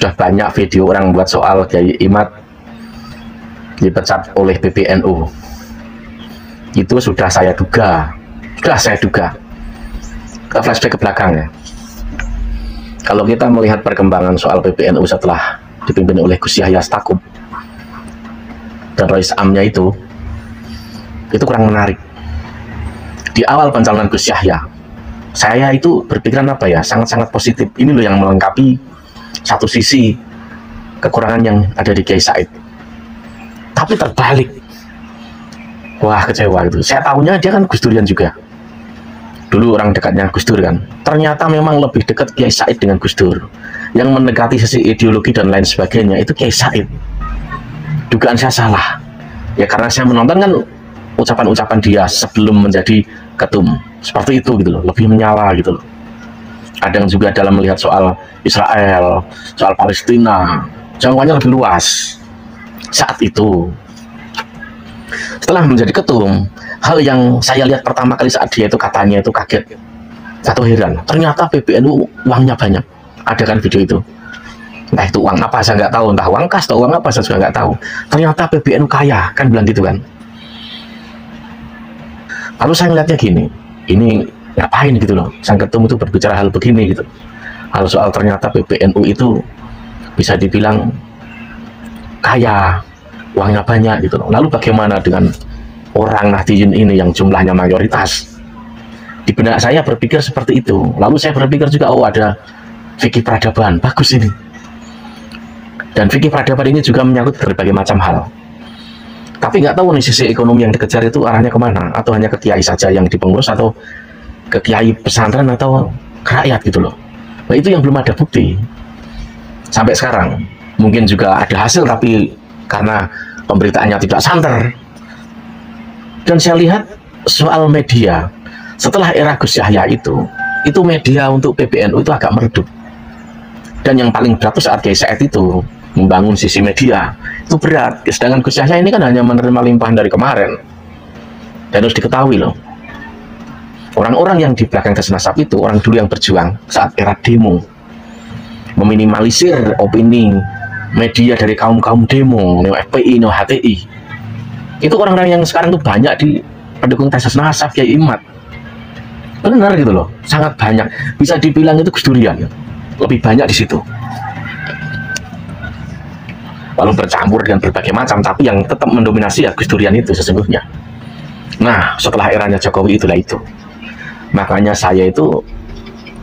sudah banyak video orang buat soal Kiai Imad dipecat oleh PBNU. Itu sudah saya duga. Flashback ke belakang ya. Kalau kita melihat perkembangan soal PBNU setelah dipimpin oleh Gus Yahya Stakuf dan Rois Amnya itu kurang menarik. Di awal pencalonan Gus Yahya, saya itu berpikiran apa ya, sangat-sangat positif. Ini loh yang melengkapi satu sisi kekurangan yang ada di Kiai Said. Tapi terbalik, wah kecewa gitu. Saya tahunya dia kan Gus Durian juga. Dulu orang dekatnya Gus Dur kan. Ternyata memang lebih dekat Kiai Said dengan Gus Dur. Yang mendekati sisi ideologi dan lain sebagainya itu Kiai Said. Dugaan saya salah. Ya karena saya menonton kan ucapan-ucapan dia sebelum menjadi ketum. Seperti itu gitu loh, lebih menyala gitu loh. Ada yang juga dalam melihat soal Israel, soal Palestina, jangkauannya lebih luas. Saat itu, setelah menjadi ketum, hal yang saya lihat pertama kali saat dia itu katanya itu kaget atau heran, ternyata PBNU uangnya banyak. Ada kan video itu, entah itu uang apa saya nggak tahu, entah uang kas atau uang apa saya juga nggak tahu. Ternyata PBNU kaya, kan bilang gitu kan. Lalu saya ngeliatnya gini, ini ngapain gitu loh, sang ketum itu berbicara hal begini gitu. Hal soal ternyata PBNU itu bisa dibilang kaya, uangnya banyak gitu loh. Lalu bagaimana dengan orang Nahdliyin ini yang jumlahnya mayoritas? Di benak saya berpikir seperti itu. Lalu saya berpikir juga, oh ada fikih peradaban, bagus ini. Dan fikih peradaban ini juga menyangkut berbagai macam hal. Tapi nggak tahu nih sisi ekonomi yang dikejar itu arahnya kemana, atau hanya ke kiai saja yang di pengurus, atau ke kiai pesantren, atau ke rakyat gitu loh. Nah itu yang belum ada bukti sampai sekarang. Mungkin juga ada hasil tapi karena pemberitaannya tidak santer. Dan saya lihat soal media setelah era Gus Yahya itu media untuk PBNU itu agak meredup. Dan yang paling berat saat Kiai Said itu membangun sisi media itu berat. Sedangkan Gus Yahya ini kan hanya menerima limpahan dari kemarin. Dan harus diketahui loh, orang-orang yang di belakang Tes Nasab itu orang dulu yang berjuang saat era demo, meminimalisir opini media dari kaum-kaum demo, neo FPI, neo HTI. Itu orang-orang yang sekarang tuh banyak di pendukung Tes Nasab Kiai Imad. Benar gitu loh, sangat banyak. Bisa dibilang itu Gus Durian, lebih banyak di situ. Lalu bercampur dengan berbagai macam, tapi yang tetap mendominasi ya Gus Durian itu sesungguhnya. Nah, setelah eranya Jokowi itulah itu. Makanya saya itu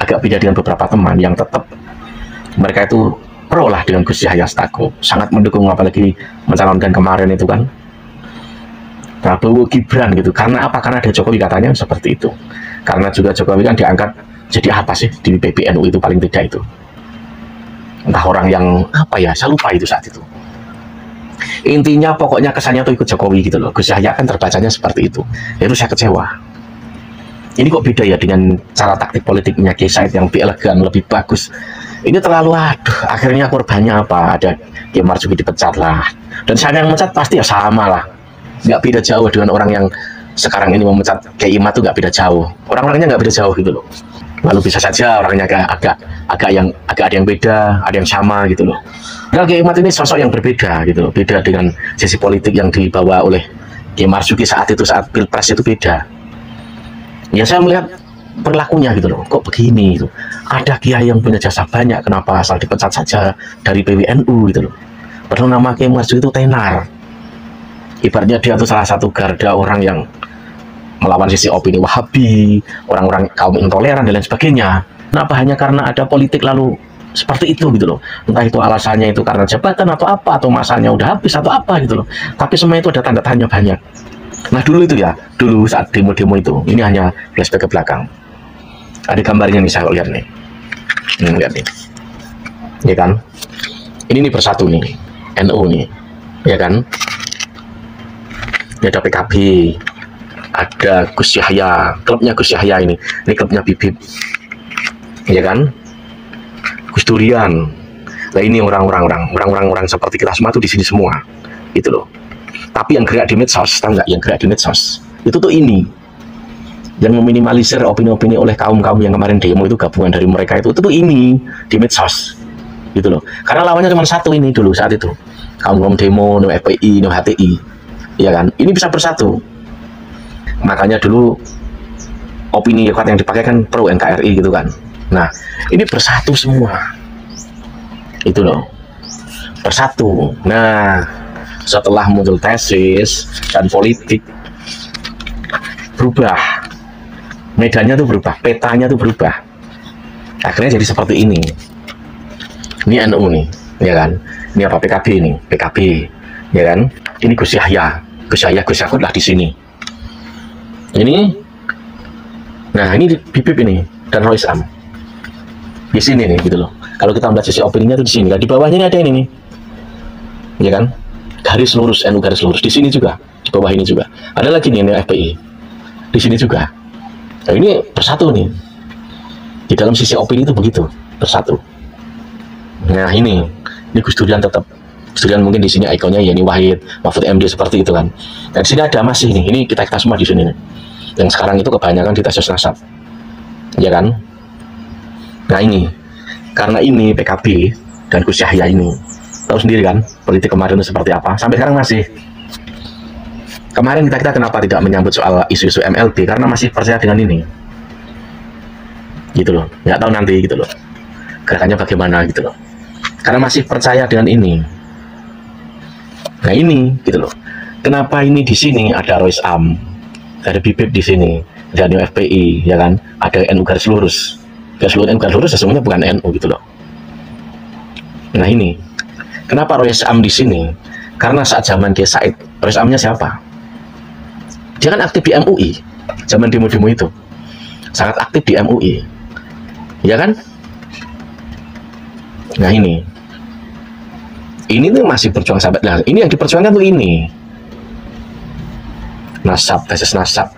agak beda dengan beberapa teman yang tetap mereka itu pro lah dengan Gus Yahya Stakuf, sangat mendukung, apalagi mencalonkan kemarin itu kan Prabowo Gibran gitu. Karena apa? Karena ada Jokowi katanya seperti itu. Karena juga Jokowi kan diangkat jadi apa sih di PBNU itu paling tidak itu. Entah orang yang apa ya, saya lupa itu saat itu. Intinya pokoknya kesannya tuh ikut Jokowi gitu loh. Gus Yahya kan terbacanya seperti itu. Itu saya kecewa. Ini kok beda ya dengan cara taktik politiknya Kiai Said yang lebih elegan, lebih bagus. Ini terlalu aduh, akhirnya korbannya apa? Ada Kiai Marzuki dipecat lah. Dan saya yang memecat pasti ya sama lah. Nggak beda jauh dengan orang yang sekarang ini memecat Kiai Imad tuh nggak beda jauh. Orang-orangnya nggak beda jauh gitu loh. Lalu bisa saja orangnya agak ada yang beda, ada yang sama gitu loh. Padahal Kiai Imad ini sosok yang berbeda gitu loh. Beda dengan sisi politik yang dibawa oleh Kiai Marzuki saat itu, saat Pilpres itu beda. Ya saya melihat perilakunya gitu loh, kok begini gitu. Ada kiai yang punya jasa banyak, kenapa asal dipecat saja dari PBNU gitu loh. Padahal nama Kiai Marzuki itu tenar. Ibaratnya dia itu salah satu garda orang yang melawan sisi opini Wahabi, orang-orang kaum intoleran dan lain sebagainya. Kenapa hanya karena ada politik lalu seperti itu gitu loh. Entah itu alasannya itu karena jabatan atau apa, atau masanya udah habis atau apa gitu loh. Tapi semua itu ada tanda tanya banyak. Nah dulu itu ya, dulu saat demo-demo itu, ini hanya flashback ke belakang. Ada gambarnya nih, saya lihat nih. Lihat nih. Ya kan? Ini nih bersatu nih, NU nih. Ya kan? Ini ada PKB, ada Gus Yahya, klubnya Gus Yahya ini klubnya Bibip. Ya kan? Gus Durian. Nah ini orang-orang seperti kita semua tuh di sini semua. Gitu loh. Tapi yang gerak di medsos, tahu nggak? Yang gerak di medsos itu tuh ini yang meminimalisir opini-opini oleh kaum-kaum yang kemarin demo itu, gabungan dari mereka itu tuh ini di medsos. gitu loh. Karena lawannya cuma satu ini dulu saat itu, kaum demo, no FPI, no HTI, ya kan. Ini bisa bersatu. Makanya dulu opini kuat yang dipakai kan pro NKRI gitu kan. Nah, ini bersatu semua, itu loh, bersatu. Nah, setelah muncul tesis dan politik berubah, medannya tuh berubah, petanya tuh berubah. Akhirnya jadi seperti ini. Ini NU nih, ya kan? Ini apa, PKB ini, PKB, ya kan? Ini Gus Yahya, Gus Yakut lah di sini. Ini, nah ini Bibip ini dan Rois Am di sini nih, gitu loh. Kalau kita melihat sisi opininya tuh di sini. Nah, di bawahnya ini ada ini nih, ya kan? Garis lurus, NU garis lurus di sini juga, di bawah ini juga. Ada lagi nih, ini FPI di sini juga. Nah, ini bersatu nih. Di dalam sisi opini itu begitu, bersatu. Nah ini Gus Durian tetap, Gus Durian mungkin di sini ikonnya Yeni Wahid, Mahfud MD seperti itu kan. Dan di sini ada masih nih, ini kita semua di sini nih. Yang sekarang itu kebanyakan di tesis nasab, ya kan. Nah ini, karena ini PKB dan Gus Yahya ini, tahu sendiri kan politik kemarin itu seperti apa. Sampai sekarang masih. Kemarin kita kenapa tidak menyambut soal isu-isu MLB, karena masih percaya dengan ini, gitu loh. Nggak tahu nanti gitu loh gerakannya bagaimana gitu loh, karena masih percaya dengan ini. Nah ini gitu loh, kenapa ini di sini ada Rois Am, ada Bibip di sini, ada FPI, ya kan, ada NU garis lurus. NU garis lurus sesungguhnya bukan NU gitu loh. Nah ini kenapa Rois Am di sini, karena saat zaman Kiai Said, Rois Amnya siapa? Dia kan aktif di MUI, zaman demo-demo itu sangat aktif di MUI, ya kan. Nah ini tuh masih berjuang sahabat. Nah ini yang diperjuangkan tuh ini nasab, tesis nasab,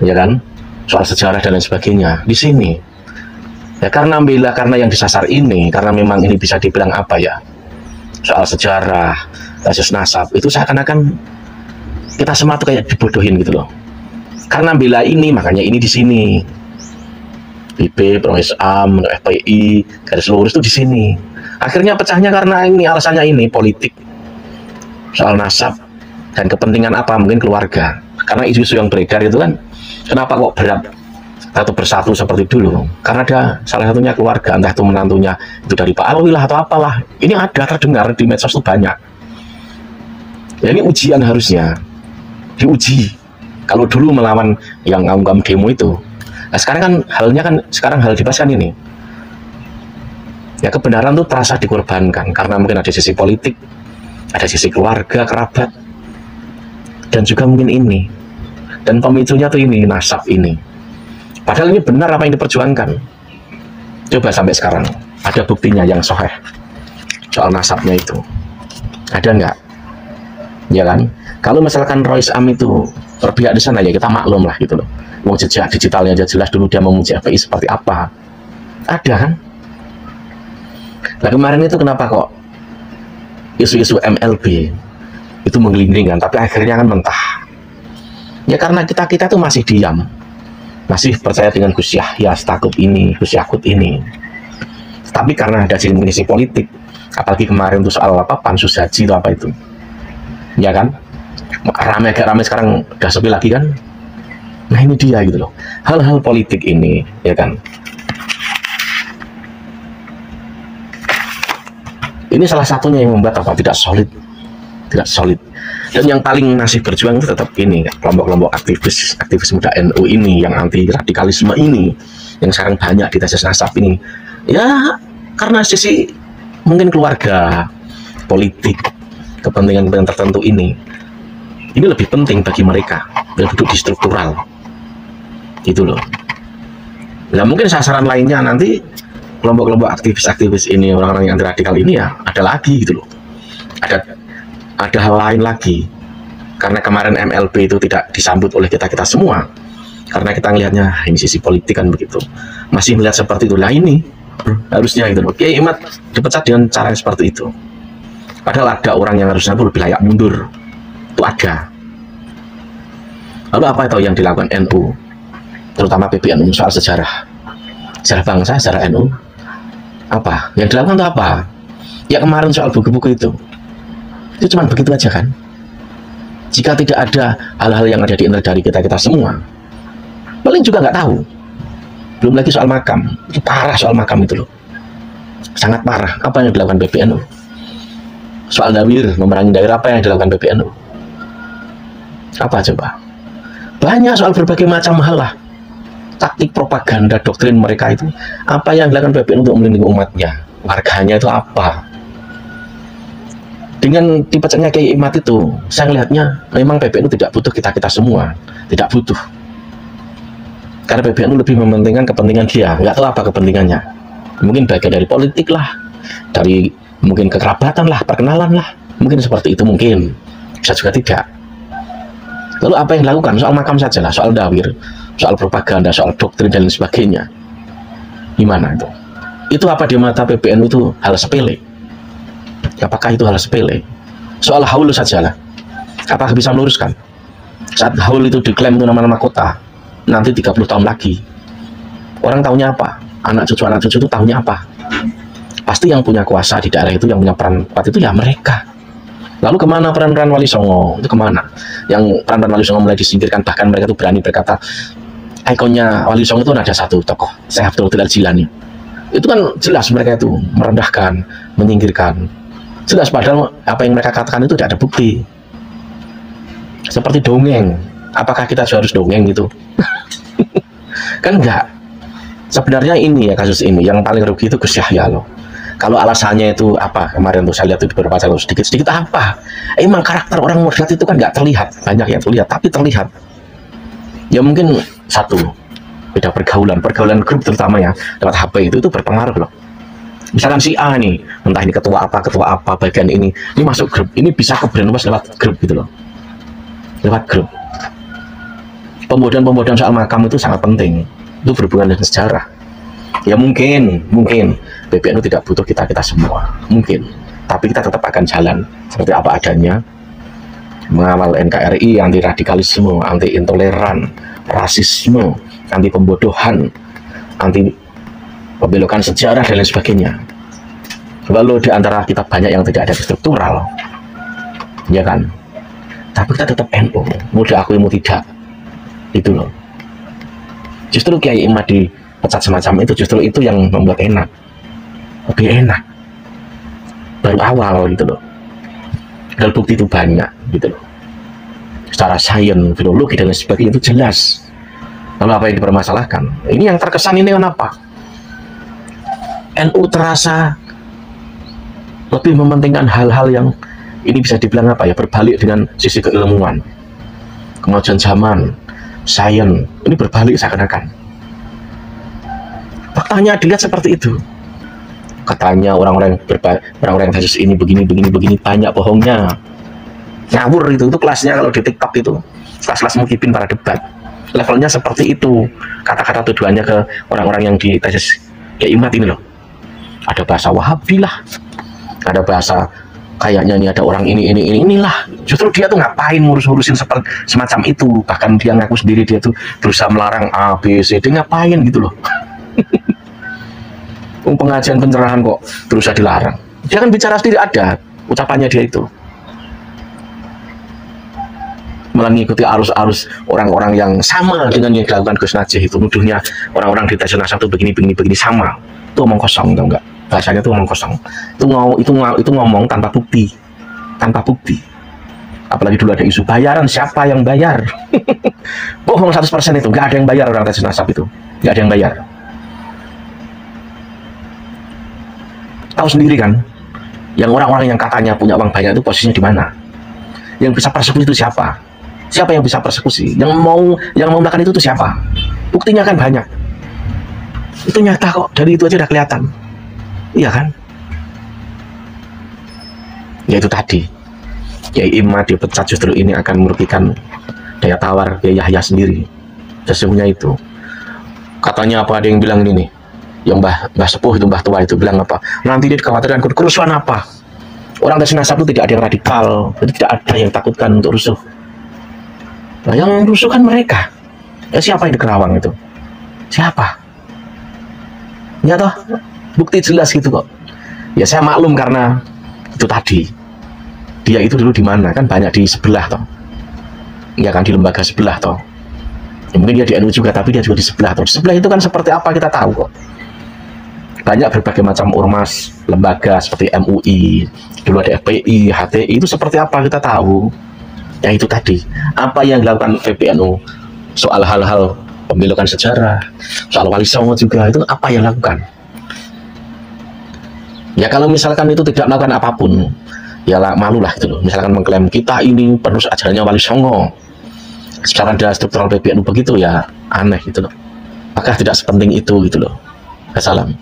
ya kan, soal sejarah dan lain sebagainya di sini. Ya karena yang disasar ini, karena memang ini bisa dibilang apa ya, soal sejarah, tesis nasab itu seakan-akan kita semua tuh kayak dibodohin gitu loh. Karena bela ini, makanya ini di sini. BP, Rois Am, FPI, garis lurus itu di sini. Akhirnya pecahnya karena ini, alasannya ini politik, soal nasab dan kepentingan apa, mungkin keluarga. Karena isu-isu yang beredar itu kan, kenapa kok berat atau bersatu seperti dulu? Karena ada salah satunya keluarga, entah itu menantunya itu dari Pak Alwi lah atau apalah. Ini ada terdengar di medsos itu banyak. Ya ini ujian, harusnya diuji. Kalau dulu melawan yang kaum demo itu, nah sekarang kan halnya kan sekarang hal dibahaskan ini. Ya kebenaran tuh terasa dikorbankan karena mungkin ada sisi politik, ada sisi keluarga, kerabat, dan juga mungkin ini. Dan pemicunya tuh ini, nasab ini. Padahal ini benar apa yang diperjuangkan. Coba sampai sekarang ada buktinya yang sahih soal nasabnya itu. Ada nggak? Ya kan? Kalau misalkan Rois Am itu berpihak di sana, ya kita maklum lah gitu loh. Mau jejak digitalnya aja jelas, dulu dia memuji FPI seperti apa. Ada kan? Nah kemarin itu kenapa kok isu-isu MLB itu menggelindingkan, tapi akhirnya kan mentah. Ya karena kita tuh masih diam, masih percaya dengan Gus Yahya Stakuf ini, Gus Yakut ini. Tapi karena ada sisi politik, apalagi kemarin tuh soal apa, pansus haji itu apa itu, ya kan, agak ramai sekarang, udah sepi lagi kan. Nah ini dia gitu loh, hal-hal politik ini, ya kan. Ini salah satunya yang membuat apa, tidak solid. Dan yang paling masih berjuang itu tetap ini, kelompok-kelompok aktivis muda NU ini, yang anti radikalisme ini, yang sekarang banyak di tesis nasab ini. Ya karena sisi mungkin keluarga, politik, kepentingan tertentu ini lebih penting bagi mereka, dan duduk di struktural itu loh. Nah mungkin sasaran lainnya nanti kelompok-kelompok aktivis ini, orang-orang yang anti radikal ini, ya ada lagi gitu loh, ada hal lain lagi. Karena kemarin MLB itu tidak disambut oleh kita semua, karena kita melihatnya ini sisi politik kan begitu, masih melihat seperti itu. Lah ini harusnya gitu loh, Kiai Imad dipecat dengan cara yang seperti itu, padahal ada orang yang harusnya lebih layak mundur, itu ada. Lalu apa itu yang dilakukan NU, terutama PBNU soal sejarah bangsa, sejarah NU? Apa yang dilakukan itu apa? Ya kemarin soal buku-buku itu cuma begitu aja kan. Jika tidak ada hal-hal yang ada di internal dari kita semua, paling juga nggak tahu. Belum lagi soal makam, itu parah soal makam itu loh, sangat parah. Apa yang dilakukan PBNU? Soal dawir, memerangi daerah, apa yang dilakukan PBNU? Apa coba? Banyak soal berbagai macam hal lah, taktik propaganda doktrin mereka itu. Apa yang dilakukan PBNU untuk melindungi umatnya, warganya itu apa? Dengan dipecatnya Kiai Imad itu, saya melihatnya memang PBNU tidak butuh kita semua, tidak butuh. Karena PBNU lebih mementingkan kepentingan dia, nggak tahu apa kepentingannya. Mungkin bagian dari politik lah, dari mungkin kekerabatan lah, perkenalan lah, mungkin seperti itu, mungkin bisa juga tidak. Lalu apa yang dilakukan? Soal makam saja lah, soal dawir, soal propaganda, soal doktrin dan lain sebagainya. Gimana itu? Itu apa di mata PBNU itu hal sepele? Apakah itu hal sepele? Soal haul saja lah, apakah bisa meluruskan? Saat haul itu diklaim itu nama-nama kota, nanti 30 tahun lagi orang tahunya apa? Anak cucu itu tahunya apa? Pasti yang punya kuasa di daerah itu, yang punya peran kuat itu ya mereka. Lalu kemana peran-peran Wali Songo? Itu kemana? Yang peran-peran Wali Songo mulai disingkirkan, bahkan mereka itu berani berkata ikonnya Wali Songo itu ada satu tokoh, Syekh Abdul Qadir Al-Jilani. Itu kan jelas mereka itu merendahkan, menyingkirkan. Jelas, padahal apa yang mereka katakan itu tidak ada bukti. Seperti dongeng. Apakah kita harus dongeng gitu? Kan enggak. Sebenarnya ini ya, kasus ini yang paling rugi itu Gus Yahya loh. Kalau alasannya itu apa, kemarin tuh saya lihat itu beberapa kali sedikit-sedikit apa, emang karakter orang moderat itu kan nggak terlihat, banyak yang terlihat, tapi terlihat ya mungkin satu, beda pergaulan grup terutama ya lewat HP itu berpengaruh loh. Misalkan si A nih, entah ini ketua apa bagian ini masuk grup, ini bisa kebrainwash lewat grup gitu loh, lewat grup. Pembodohan soal makam itu sangat penting, itu berhubungan dengan sejarah. Ya mungkin PBNU tidak butuh kita semua, mungkin, tapi kita tetap akan jalan seperti apa adanya, mengawal NKRI, anti radikalisme, anti intoleran, rasisme, anti pembodohan, anti pembelokan sejarah dan lain sebagainya. Lalu di antara kita banyak yang tidak ada struktural, ya kan? Tapi kita tetap NU, mau diakui mau tidak, itu loh. Justru Kiai Imad dipecat semacam itu, justru itu yang membuat enak, lebih enak. Baru awal gitu loh. Dan bukti itu banyak gitu loh. Secara sains, filologi dan lain sebagainya itu jelas. Lalu apa yang dipermasalahkan? Ini yang terkesan ini kenapa? NU terasa lebih mementingkan hal-hal yang ini bisa dibilang apa ya, berbalik dengan sisi keilmuan, kemajuan zaman, sains, ini berbalik seakan-akan. Faktanya dilihat seperti itu. Katanya orang-orang yang kasus ini begini banyak bohongnya, ngawur itu kelasnya. Kalau di TikTok itu kelas-kelas mukibin para debat, levelnya seperti itu. Kata-kata tujuannya ke orang-orang yang di tesis Kiai Imad ini loh. Ada bahasa Wahabi lah, ada bahasa kayaknya ini ada orang inilah. Justru dia tuh ngapain ngurus-ngurusin semacam itu? Bahkan dia ngaku sendiri dia tuh berusaha melarang A, B, C, D, ngapain gitu loh. Pengajian pencerahan kok berusaha dilarang. Dia kan bicara sendiri, ada ucapannya dia itu. Malah mengikuti arus-arus orang-orang yang sama dengan yang dilakukan Gus Najih itu, nuduhnya orang-orang di Tasya Nasab itu begini sama. Itu omong kosong, tau nggak? Bahasanya itu omong kosong. Itu ngomong tanpa bukti, Apalagi dulu ada isu bayaran, siapa yang bayar? Bohong 100% itu, nggak ada yang bayar orang Tasya Nasab itu, nggak ada yang bayar. Tahu sendiri kan, yang orang-orang yang katanya punya uang banyak itu posisinya di mana? Yang bisa persekusi itu siapa? Siapa yang bisa persekusi? Yang mau melakukan itu siapa? Buktinya kan banyak. Itu nyata kok, dari itu aja udah kelihatan. Iya kan? Ya itu tadi, Kiai Imad dipecat justru ini akan merugikan daya tawar Kiai Yahya sendiri. Sesungguhnya itu. Katanya apa, ada yang bilang ini nih, yang mbah sepuh itu, mbah tua itu bilang apa? Nanti dia dikhawatirkan kerusuhan apa? Orang Tasya Nasab itu tidak ada yang radikal, itu tidak ada yang takutkan untuk rusuh. Nah, yang rusuh kan mereka. Ya siapa yang di Kerawang itu? Siapa? Ya toh, bukti jelas gitu kok. Ya saya maklum karena itu tadi. Dia itu dulu di mana? Kan banyak di sebelah toh. Ya kan, di lembaga sebelah toh. Ya, mungkin dia di NU juga, tapi dia juga di sebelah toh. Di sebelah itu kan seperti apa kita tahu kok. Banyak berbagai macam ormas, lembaga seperti MUI, dulu ada FPI, HTI, itu seperti apa kita tahu. Ya itu tadi, apa yang dilakukan PBNU soal hal-hal pembelokan sejarah, soal Wali Songo juga, itu apa yang dilakukan. Ya kalau misalkan itu tidak melakukan apapun, ya malulah gitu loh. Misalkan mengklaim kita ini penerus ajarannya Wali Songo, secara ada struktural PBNU begitu, ya aneh gitu loh. Maka tidak sepenting itu gitu loh. Wassalam.